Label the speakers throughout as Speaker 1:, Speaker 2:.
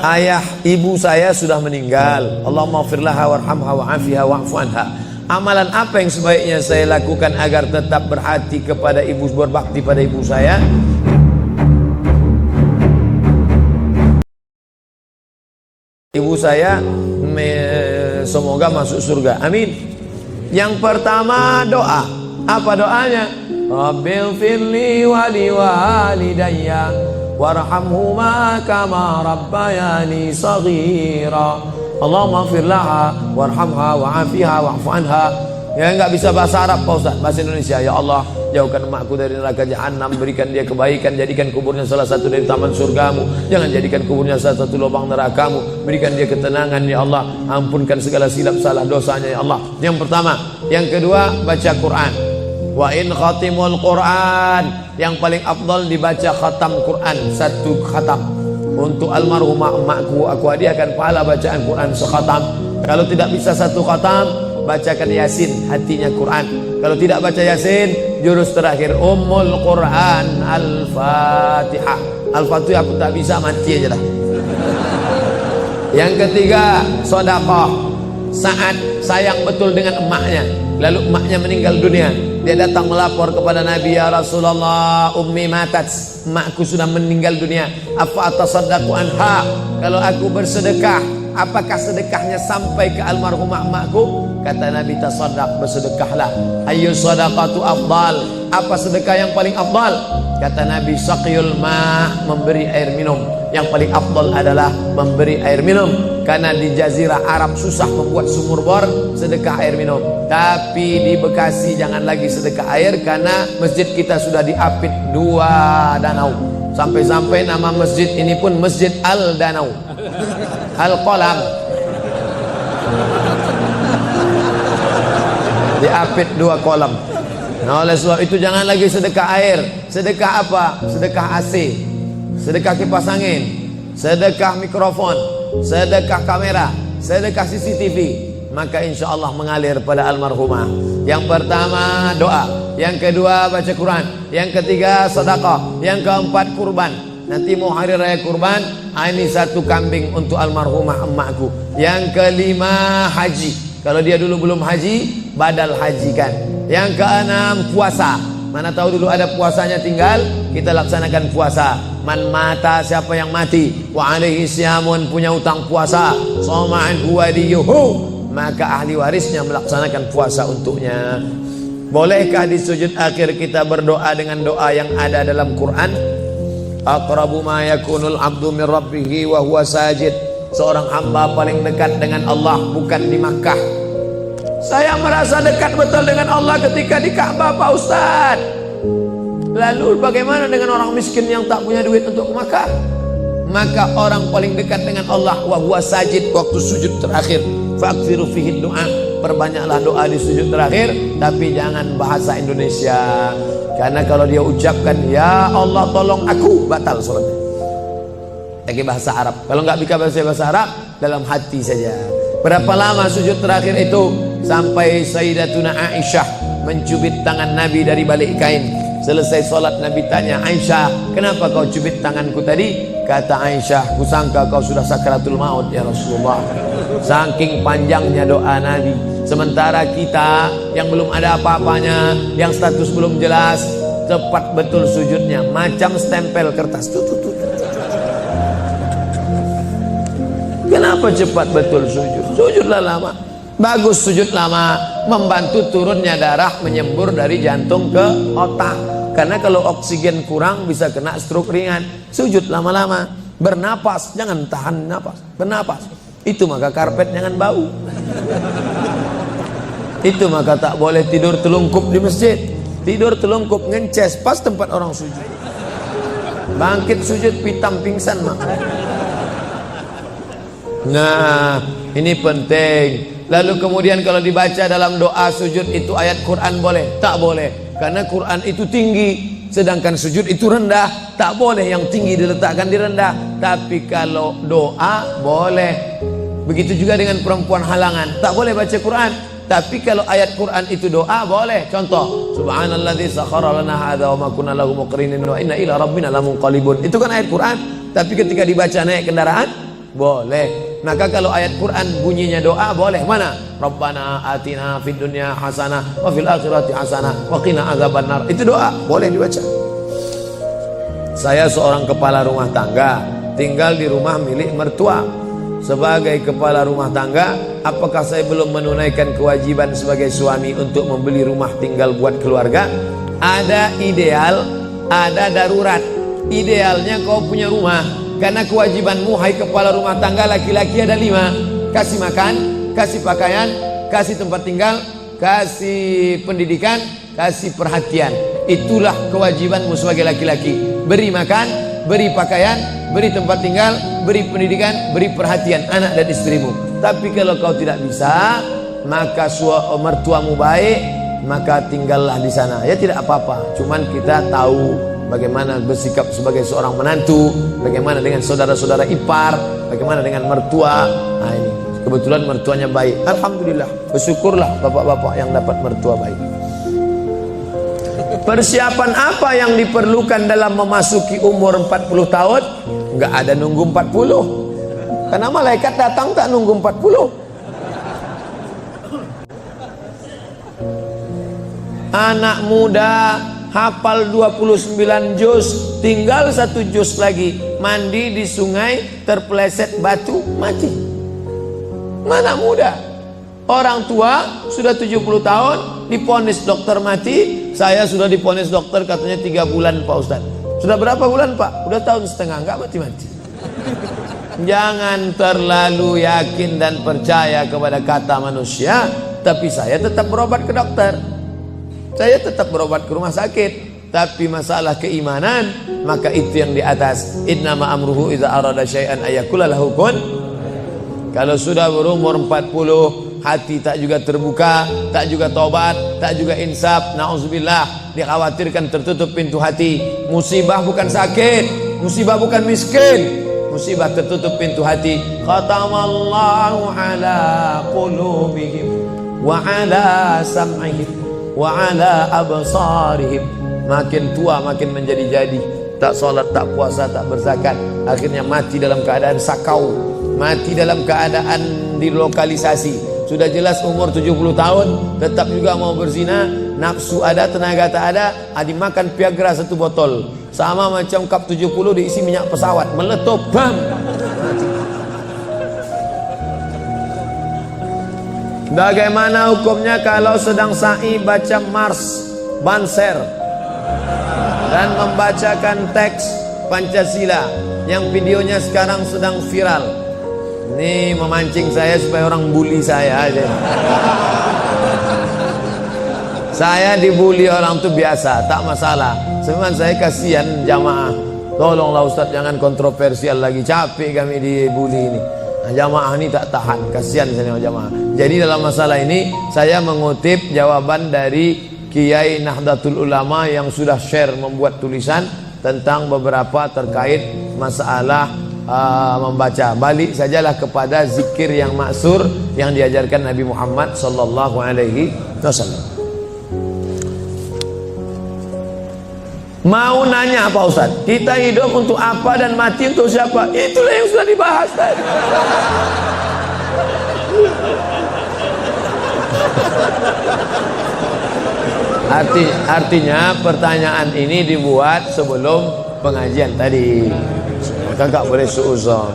Speaker 1: Ayah ibu saya sudah meninggal. Allahumma firlaha warhamha wa'afiha wa'fu anha. Amalan apa yang sebaiknya saya lakukan agar tetap berhati kepada ibu, berbakti pada ibu saya? Ibu saya semoga masuk surga, amin. Yang pertama doa. Apa doanya? Rabbil firli wali walidayya warhamhuma kama rabbayani saghira. Allahumma ighfir laha warhamha wa'afiha wa'fu anha. Ya, enggak bisa bahasa Arab Pak Ustaz, bahasa Indonesia. Ya Allah, jauhkan emakku dari neraka jahanam, berikan dia kebaikan, jadikan kuburnya salah satu dari taman surgamu, jangan jadikan kuburnya salah satu lubang nerakamu, berikan dia ketenangan ya Allah, ampunkan segala silap salah dosanya ya Allah. Yang pertama. Yang kedua, baca Quran. Wa in khatimul Quran, yang paling afdal dibaca khatam Quran, satu khatam. Untuk almarhumah emakku, aku hadiahkan pahala bacaan Quran sekhatam. Kalau tidak bisa satu khatam, bacakan Yasin, hatinya Quran. Kalau tidak baca Yasin, jurus terakhir Ummul Quran Al-Fatihah. Al-Fatihah aku tak bisa, mati aja lah. Yang ketiga, sedekah. Saat sayang betul dengan emaknya, lalu emaknya meninggal dunia, dia datang melapor kepada Nabi, ya Rasulullah, ummi matat, emakku sudah meninggal dunia, apa atasaddaqu anha, kalau aku bersedekah, apakah sedekahnya sampai ke almarhumah emakku? Kata Nabi, tasaddaq, bersedekahlah. Ayu sadaqatu afdal, apa sedekah yang paling afdal? Kata Nabi, saqiyul ma', memberi air minum. Yang paling afdal adalah memberi air minum, karena di jazirah Arab susah membuat sumur bor, sedekah air minum. Tapi di Bekasi jangan lagi sedekah air, karena masjid kita sudah diapit 2 danau. Sampai-sampai nama masjid ini pun Masjid Al-Danau, Al-Kolam, diapit 2 kolam. Nah, oleh sebab itu jangan lagi sedekah air. Sedekah apa? Sedekah AC, sedekah kipas angin, sedekah mikrofon, sedekah kamera, sedekah CCTV, maka insya Allah mengalir pada almarhumah. Yang pertama doa, yang kedua baca Quran, yang ketiga sedekah, yang keempat kurban. Nanti mau hari raya kurban, ini 1 kambing untuk almarhumah emakku. Yang kelima haji, kalau dia dulu belum haji, badal hajikan. Yang keenam puasa, mana tahu dulu ada puasanya, tinggal kita laksanakan puasa. Man mata, siapa yang mati, wa alaihi siyamun, punya utang puasa, soma'an huwadiyuhu, maka ahli warisnya melaksanakan puasa untuknya. Bolehkah di sujud akhir kita berdoa dengan doa yang ada dalam Quran? Aqrabu ma yakunul abdu min rabbihi wa huwa sajid. Seorang hamba paling dekat dengan Allah bukan di Makkah. Saya merasa dekat betul dengan Allah ketika di Ka'bah Pak Ustaz. Lalu bagaimana dengan orang miskin yang tak punya duit untuk ke Makkah? Maka orang paling dekat dengan Allah wa huwa sajid, waktu sujud terakhir. Fa'akthiru fihi du'a, perbanyaklah doa di sujud terakhir, tapi jangan bahasa Indonesia. Karena kalau dia ucapkan ya Allah tolong aku, batal salatnya. Pakai bahasa Arab. Kalau nggak bisa bahasa Arab, dalam hati saja. Berapa lama sujud terakhir itu? Sampai Sayyidatuna Aisyah mencubit tangan Nabi dari balik kain. Selesai sholat, Nabi tanya, Aisyah, kenapa kau cubit tanganku tadi? Kata Aisyah, kusangka kau sudah sakaratul maut ya Rasulullah. Saking panjangnya doa Nabi. Sementara kita yang belum ada apa-apanya, yang status belum jelas, cepat betul sujudnya, macam stempel kertas. Kenapa cepat betul sujud? Sujudlah lama. Bagus sujud lama, membantu turunnya darah menyembur dari jantung ke otak. Karena kalau oksigen kurang bisa kena stroke ringan. Sujud lama-lama, bernapas, jangan tahan napas, bernapas. Itu maka karpet jangan bau. Itu maka tak boleh tidur telungkup di masjid. Tidur telungkup ngences pas tempat orang sujud. Bangkit sujud pitam pingsan maka. Nah, ini penting. Lalu kemudian kalau dibaca dalam doa sujud itu ayat Quran boleh? Tak boleh, karena Quran itu tinggi, sedangkan sujud itu rendah. Tak boleh yang tinggi diletakkan di rendah. Tapi kalau doa boleh. Begitu juga dengan perempuan halangan, tak boleh baca Quran, Tapi kalau ayat Quran itu doa boleh. Contoh, subhanalladzi sakhkhara lana hadza wa ma kunna lahu muqrinin wa inna ila rabbina lamunqalibun. Itu kan ayat Quran. Tapi ketika dibaca naik kendaraan boleh. Maka kalau ayat Quran bunyinya doa boleh. Mana? Rabbana atina fid dunya hasanah wa fil akhirati hasanah wa qina azabannar. Itu doa, boleh dibaca. Saya seorang kepala rumah tangga, tinggal di rumah milik mertua. Sebagai kepala rumah tangga, apakah saya belum menunaikan kewajiban sebagai suami untuk membeli rumah tinggal buat keluarga? Ada ideal, ada darurat. Idealnya kau punya rumah, karena kewajibanmu hai kepala rumah tangga laki-laki ada 5. Kasih makan, kasih pakaian, kasih tempat tinggal, kasih pendidikan, kasih perhatian. Itulah kewajibanmu sebagai laki-laki. Beri makan, beri pakaian, beri tempat tinggal, beri pendidikan, beri perhatian anak dan istrimu. Tapi kalau kau tidak bisa, maka mertuamu baik, maka tinggallah di sana. Ya tidak apa-apa. Cuman kita tahu bagaimana bersikap sebagai seorang menantu, bagaimana dengan saudara-saudara ipar, bagaimana dengan mertua. Nah ini kebetulan mertuanya baik. Alhamdulillah. Bersyukurlah bapak-bapak yang dapat mertua baik. Persiapan apa yang diperlukan dalam memasuki umur 40 tahun? Enggak ada nunggu 40. Karena malaikat datang tak nunggu 40. Anak muda hafal 29 juz, tinggal 1 juz lagi. Mandi di sungai, terpeleset batu, mati. Mana muda? Orang tua sudah 70 tahun, diponis dokter mati. Saya sudah diponis dokter katanya 3 bulan Pak Ustaz. Sudah berapa bulan Pak? Udah tahun setengah, enggak mati-mati. Jangan terlalu yakin dan percaya kepada kata manusia. Tapi saya tetap berobat ke dokter, saya tetap berobat ke rumah sakit. Tapi masalah keimanan, maka itu yang di atas. Innama amruhu idza arada syai'an ayakula lahu kun. Kalau sudah berumur 40, hati tak juga terbuka, tak juga tobat, tak juga insaf, na'udzubillah, dikhawatirkan tertutup pintu hati. Musibah bukan sakit, musibah bukan miskin, musibah tertutup pintu hati. Khatamallahu ala qulubihim wa ala sam'ihim wa ala absarihim. Makin tua makin menjadi-jadi, tak sholat, tak puasa, tak berzakat, akhirnya mati dalam keadaan sakau, mati dalam keadaan dilokalisasi. Sudah jelas umur 70 tahun tetap juga mau berzina, nafsu ada, tenaga tak ada, dimakan Viagra 1 botol. Sama macam kap 70 diisi minyak pesawat, meletup, bam. Bagaimana hukumnya kalau sedang sa'i baca Mars, Banser, dan membacakan teks Pancasila yang videonya sekarang sedang viral? Ini memancing saya supaya orang bully saya aja. Saya dibully orang itu biasa, tak masalah. Sebenarnya saya kasihan jamaah. Tolonglah Ustaz jangan kontroversial lagi, capek kami dibully ini. Nah, jamaah ini tak tahan, kasihan saya sama jamaah. Jadi dalam masalah ini saya mengutip jawaban dari Kiai Nahdlatul Ulama yang sudah share membuat tulisan tentang beberapa terkait masalah membaca. Balik sajalah kepada zikir yang maksur yang diajarkan Nabi Muhammad sallallahu alaihi wasallam. Mau nanya Pak Ustaz, kita hidup untuk apa dan mati untuk siapa? Itulah yang sudah dibahas tadi. Artinya pertanyaan ini dibuat sebelum pengajian tadi. Kakak boleh suuzon.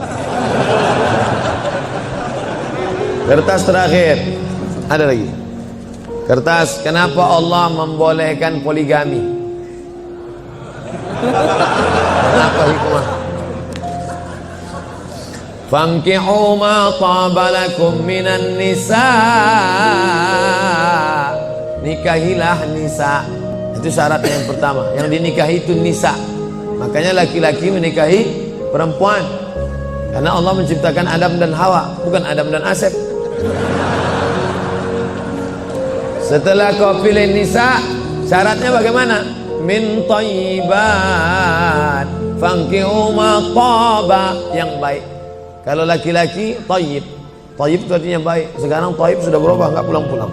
Speaker 1: Kertas terakhir, ada lagi. Kertas, kenapa Allah membolehkan poligami? Kenapa hikmah? Fankihu ma tabalakum minan nisa. Nikahilah nisa. Itu syarat yang pertama. Yang dinikahi itu nisa. Makanya laki-laki menikahi perempuan, karena Allah menciptakan Adam dan Hawa, bukan Adam dan Asep. Setelah kau pilih nisa, syaratnya bagaimana? Min thayyibat fankihu ma taba, yang baik. Kalau laki-laki thayyib, Thayyib itu artinya baik. Sekarang thayyib sudah berubah, nggak pulang-pulang.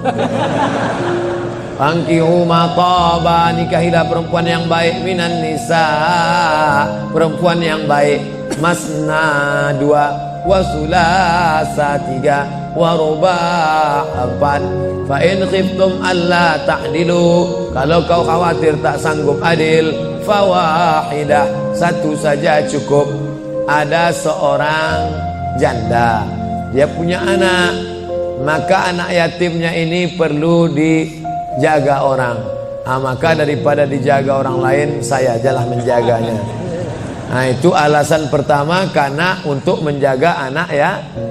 Speaker 1: Fankihu ma taba, nikahilah perempuan yang baik, minan nisa, perempuan yang baik, masna 2, wa sulasa 3, wa ruba' 4. Fa in khiftum alla ta'dilu, kalau kau khawatir tak sanggup adil, fawahidah, 1 saja cukup. Ada seorang janda, dia punya anak, maka anak yatimnya ini perlu dijaga orang. Maka daripada dijaga orang lain, saya ajalah menjaganya. Nah, itu alasan pertama, karena untuk menjaga anak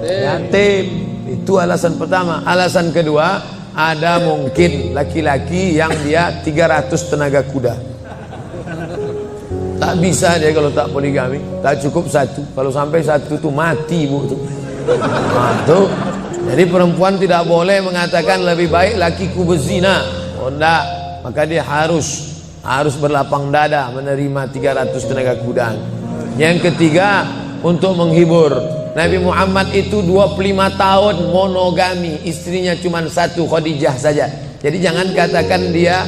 Speaker 1: yatim. Itu alasan pertama. Alasan kedua, ada mungkin laki-laki yang dia 300 tenaga kuda. Tak bisa dia kalau tak poligami, tak cukup 1. Kalau sampai 1 tuh mati, Bu tuh. Nah, tuh. Jadi perempuan tidak boleh mengatakan lebih baik lakiku berzina. Oh enggak, maka dia harus berlapang dada menerima 300 tenaga kuda. Yang ketiga, untuk menghibur. Nabi Muhammad itu 25 tahun monogami, istrinya cuma 1, Khadijah saja. Jadi jangan katakan dia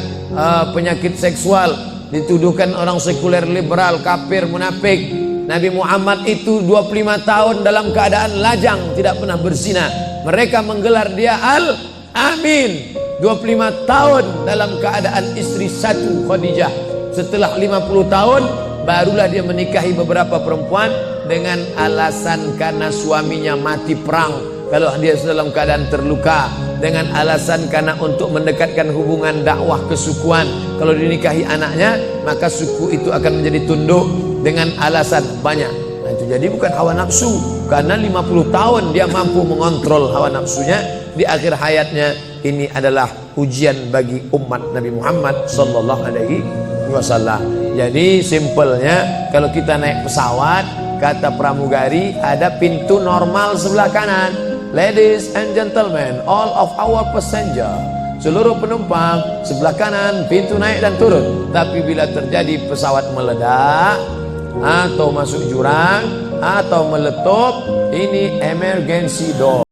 Speaker 1: penyakit seksual, dituduhkan orang sekuler, liberal, kafir, munafik. Nabi Muhammad itu 25 tahun dalam keadaan lajang, tidak pernah berzina. Mereka menggelar dia Al-Amin. 25 tahun dalam keadaan istri 1, Khadijah. Setelah 50 tahun barulah dia menikahi beberapa perempuan dengan alasan karena suaminya mati perang. Kalau dia dalam keadaan terluka, dengan alasan karena untuk mendekatkan hubungan dakwah kesukuan. Kalau dinikahi anaknya, maka suku itu akan menjadi tunduk, dengan alasan banyak. Nah, itu jadi bukan hawa nafsu, karena 50 tahun dia mampu mengontrol hawa nafsunya. Di akhir hayatnya, ini adalah ujian bagi umat Nabi Muhammad sallallahu alaihi wasallam. Jadi simpelnya, kalau kita naik pesawat, kata pramugari, ada pintu normal sebelah kanan. Ladies and gentlemen, all of our passenger, seluruh penumpang, sebelah kanan pintu naik dan turun. Tapi bila terjadi pesawat meledak atau masuk jurang atau meletup, ini emergency door.